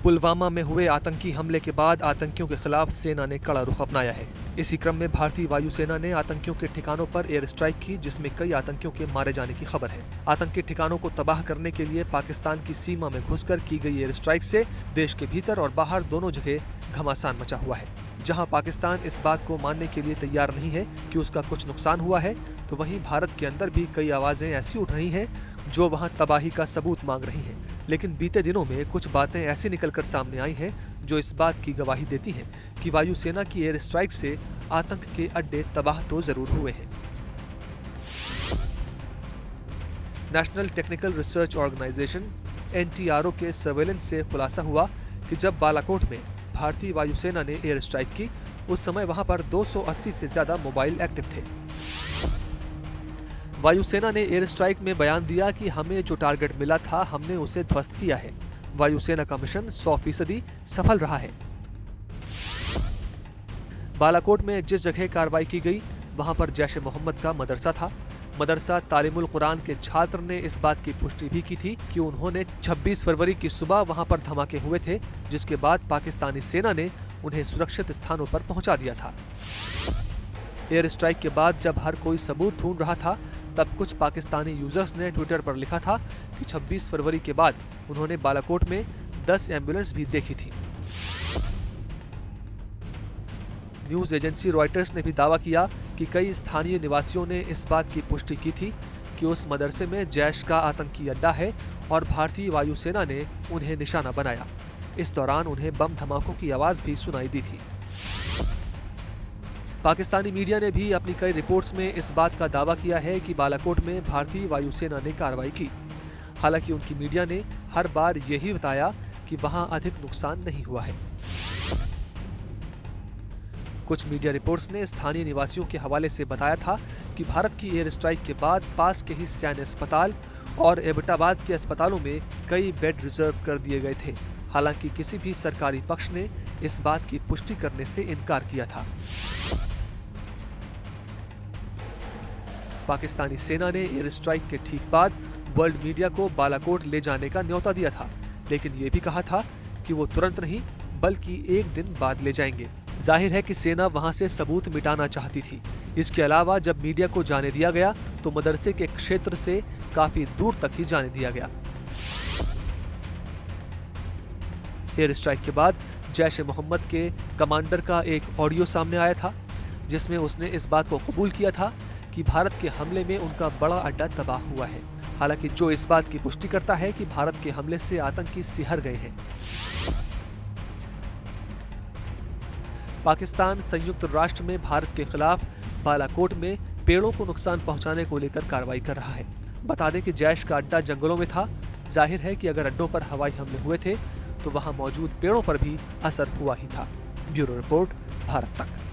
पुलवामा में हुए आतंकी हमले के बाद आतंकियों के खिलाफ सेना ने कड़ा रुख अपनाया है। इसी क्रम में भारतीय वायुसेना ने आतंकियों के ठिकानों पर एयर स्ट्राइक की, जिसमें कई आतंकियों के मारे जाने की खबर है। आतंकी ठिकानों को तबाह करने के लिए पाकिस्तान की सीमा में घुसकर की गई एयर स्ट्राइक से देश के भीतर और बाहर दोनों जगह घमासान मचा हुआ है। जहां पाकिस्तान इस बात को मानने के लिए तैयार नहीं है कि उसका कुछ नुकसान हुआ है, तो वहीं भारत के अंदर भी कई आवाजें ऐसी उठ रही हैं जो वहां तबाही का सबूत मांग रही हैं। लेकिन बीते दिनों में कुछ बातें ऐसी निकलकर सामने आई हैं जो इस बात की गवाही देती हैं कि वायुसेना की एयर स्ट्राइक से आतंक के अड्डे तबाह तो जरूर हुए हैं। National technical research organisation (NTRO) के सर्वेलेंस से खुलासा हुआ कि जब बालाकोट में भारतीय वायुसेना ने एयर स्ट्राइक की, उस समय वहां पर 280 से ज्यादा मोबाइल एक्टिव थे। वायुसेना ने एयर स्ट्राइक में बयान दिया कि हमें जो टारगेट मिला था हमने उसे ध्वस्त किया है। वायुसेना का मिशन 100% सफल रहा है। बालाकोट में जिस जगह कार्रवाई की गई वहां पर जैश ए मोहम्मद का मदरसा था। मदरसा तालीमुल कुरान के छात्र ने इस बात की पुष्टि भी की थी कि उन्होंने 26 फरवरी की सुबह वहां पर धमाके हुए थे, जिसके बाद पाकिस्तानी सेना ने उन्हें सुरक्षित स्थानों पर पहुंचा दिया था। एयर स्ट्राइक के बाद जब हर कोई सबूत ढूंढ रहा था, तब कुछ पाकिस्तानी यूजर्स ने ट्विटर पर लिखा था कि 26 फरवरी के बाद उन्होंने बालाकोट में 10 एम्बुलेंस भी देखी थी। न्यूज एजेंसी रॉयटर्स ने भी दावा किया कि कई स्थानीय निवासियों ने इस बात की पुष्टि की थी कि उस मदरसे में जैश का आतंकी अड्डा है और भारतीय वायुसेना ने उन्हें निशाना बनाया। इस दौरान उन्हें बम धमाकों की आवाज भी सुनाई दी थी। पाकिस्तानी मीडिया ने भी अपनी कई रिपोर्ट्स में इस बात का दावा किया है कि बालाकोट में भारतीय वायुसेना ने कार्रवाई की। हालांकि उनकी मीडिया ने हर बार यही बताया कि वहां अधिक नुकसान नहीं हुआ है। कुछ मीडिया रिपोर्ट्स ने स्थानीय निवासियों के हवाले से बताया था कि भारत की एयर स्ट्राइक के बाद पास के ही सैन्य अस्पताल और एबटाबाद के अस्पतालों में कई बेड रिजर्व कर दिए गए थे। हालांकि किसी भी सरकारी पक्ष ने इस बात की पुष्टि करने से इनकार किया था। पाकिस्तानी सेना ने एयर स्ट्राइक के ठीक बाद वर्ल्ड मीडिया को बालाकोट ले जाने का न्योता दिया था, लेकिन ये भी कहा था कि वो तुरंत नहीं बल्कि एक दिन बाद ले जाएंगे। जाहिर है कि सेना वहां से सबूत मिटाना चाहती थी। इसके अलावा जब मीडिया को जाने दिया गया तो मदरसे के क्षेत्र से काफी दूर तक ही जाने दिया गया। एयर स्ट्राइक के बाद जैश ए मोहम्मद के कमांडर का एक ऑडियो सामने आया था, जिसमें उसने इस बात को कबूल किया था कि भारत के हमले में उनका बड़ा अड्डा तबाह हुआ है। हालांकि जो इस बात की पुष्टि करता है कि भारत के हमले से आतंकी सिहर गए हैं। पाकिस्तान संयुक्त राष्ट्र में भारत के खिलाफ बालाकोट में पेड़ों को नुकसान पहुंचाने को लेकर कार्रवाई कर रहा है। बता दें कि जैश का अड्डा जंगलों में था। जाहिर है कि अगर अड्डों पर हवाई हमले हुए थे तो वहां मौजूद पेड़ों पर भी असर हुआ ही था। ब्यूरो रिपोर्ट, भारत तक।